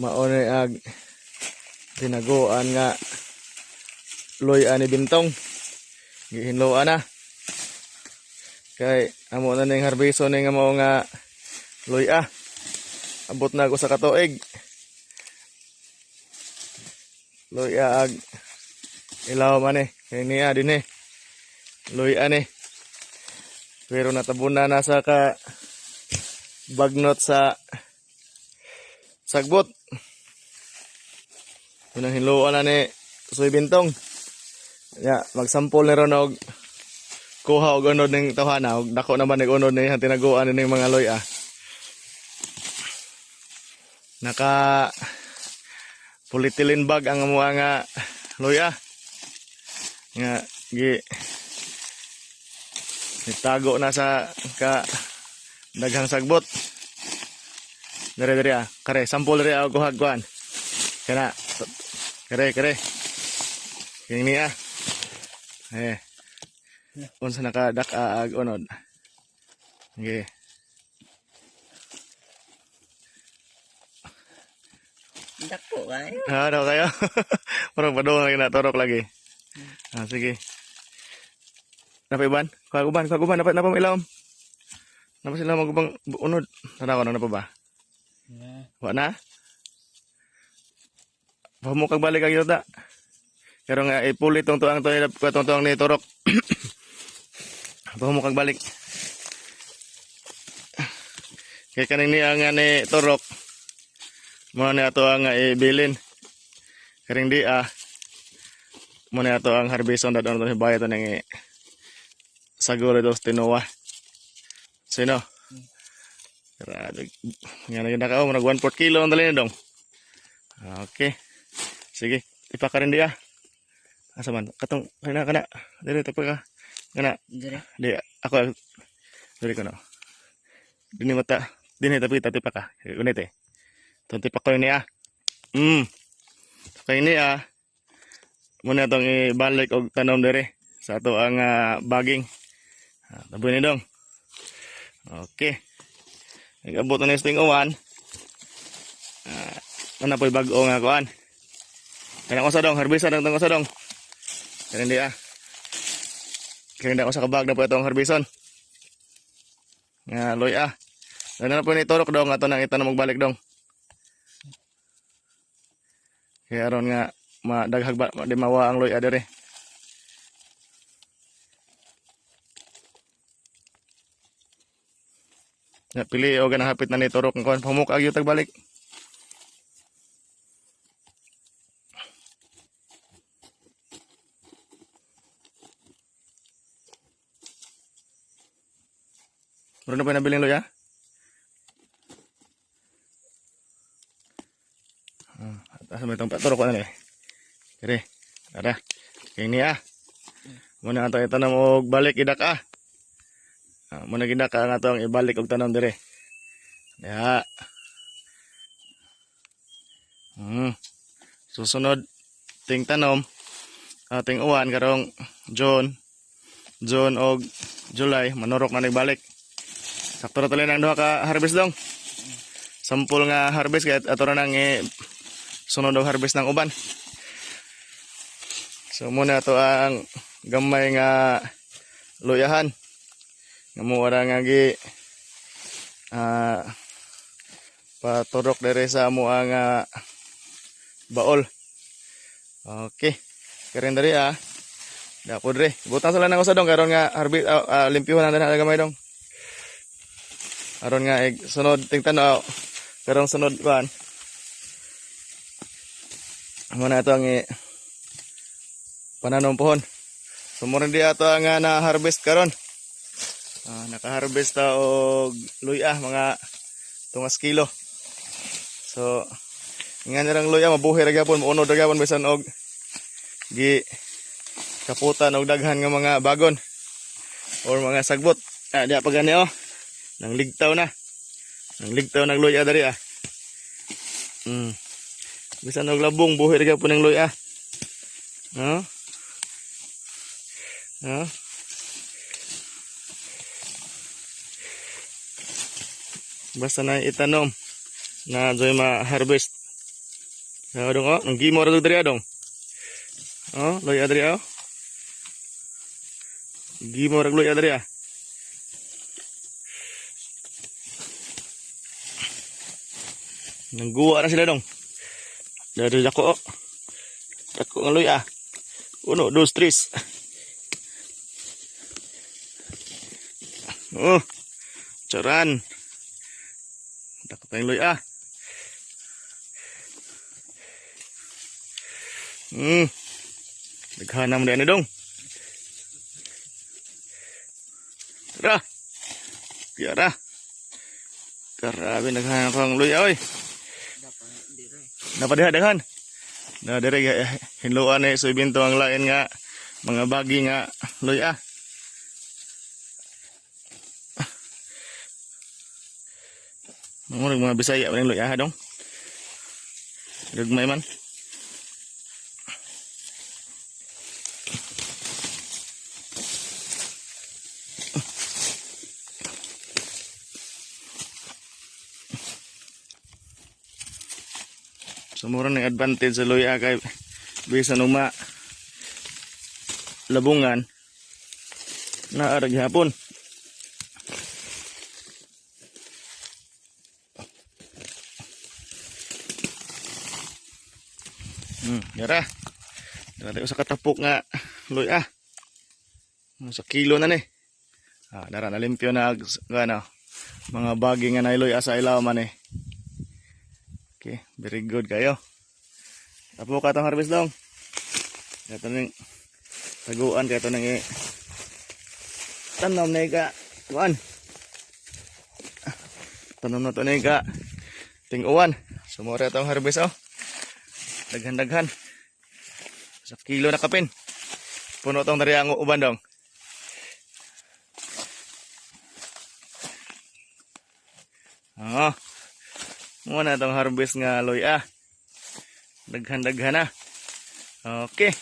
maunay ag tinaguan nga luya ni Bintong. Gihinloan na. Kay amo na ning harbiso ning amo nga luya. Abot na ako sa katuig. Luya ag ilaw man eh. Kay niya din eh. Luya ni. Pero natabuna na sa ka bagnot sa sagbot. Unang hinluan na ni Soy Bintong. Ya, magsampol ni ron og kuha og unod ning tawhana og dako naman ning unod ni tinaguan ning mga luya. Naka polyethylene bag ang mga luya. Nga itago na sa ka daghang sagbot. Dire kare sampol dire og kuha kuan. Kana kare. Kini ah. Unsa nakadak-ag unod. Okay. Dako kay. Daw kayo. Parang padung lagi na torok lagi. Sige. Napa iban? Kaguban, napa ilawom. Napa sila magubang unod. Tanaw na pa ba? Wa na? Pahmo kag balik kag yuta. Pero nga ipulit tong tuang ni torok. Pahmo kag balik. Kay kaning niya nga ni torok. Mo na ato ang ibilin. Karing di mo na ato ang harbison dadon to bayad to ning saguro dos tinowa. Sino? Grabe. Nga na ka mo nag 1/4 kilo ang dali na dong. Okay. Sige, ipakarin di Asa man? Katong kana. Dili ta pa ka. Kana. Di ako dili ko no. Dini mata. Dini tapi pa ka. Unit eh. Tunti pa ko ni Kay ni muna tong ibalik og tanom dire sa ato ang baging. Taboy ni dong. Okay. Nagabot na nesting uwan. Ano po'y bag-o nga kuan. Kaya ko sa dong, harbisa dong sa dong. Kaya hindi Kaya hindi ako sa kabag na po itong harbison. Nga loy Ano na po ni torok dong, ato nang itanong magbalik dong. Kaya aron nga madaghag ba di mawa ang loy dire. Ya pili o ganang hapit na ni torok ng kuan pamuk agyo tag balik. Meron na pa nabiling loy Asa may itong patorok ko na ni. Kere. Tara. Kaya niya muna ato itanong og balik idak muna gidak ang atong ibalik og tanom dire. Ya. Susunod ting tanom ating uwan karong June og July manurok na nagbalik. Sakto na tuloy ng duha ka harvest dong. Sampol nga harvest kaya ato na nang sunod og harvest ng uban. So muna to ang gamay nga luyahan. Nga mo wala nga paturok dire sa amo ang baol. Okay. Karen dari Dapo dire. Butang sala nang usa dong karon nga harvest limpyuhan na gamay dong. Aron nga sunod tingtanaw karong sunod kuan. Muna ito ang pananom pohon. Sumurin di ato ang na-harvest karon. Naka-harvest ta og luya mga 2 kilo. So nga nirang luya mabuhi ra gyapon, maunod ra gyapon bisan og kaputan og daghan nga mga bagon or mga sagbot. Diya pa gani nang ligtaw na. Nang ligtaw nag luya diri Bisan og labong buhi ra gyapon ng luya. Basta na itanom na joy ma-harvest. dong oh, nang gimo ra diri dong. Oh, luya diri oh. Gimo ra luya diri ah. Nangguwa na sila dong. Dari dako oh. Dako ng luya. 1, 2, 3. Oh. Charan. Dako tayong luya. Naghanam din na dong. Tara. Tara. Grabe naghanam kang luya oy. Dapat dihadahan. Na dire hinluan ni soybinto ang lain nga mga bagi nga luya. Mga Bisaya man luya ha dong. Dugmay man. Sumuro ng advantage sa luya kay bisan uma labungan na arag hapon. Yara. Dara sa katapok nga luya. Sa kilo na ni. Dara na limpyo na ano, mga bagi nga na luya sa ilaw man eh. Okay, very good kayo. Tapo ka itong harvest dong. Ito nang taguan ka ito nang tanom na ika. Tuan. Tanom na ito na ika. Ting-uwan. Sumura itong harvest oh. Daghan-daghan. Sa kilo na kapin. Puno itong nariang uban dong. Muna itong harvest nga luya. Daghan-daghan na. Okay.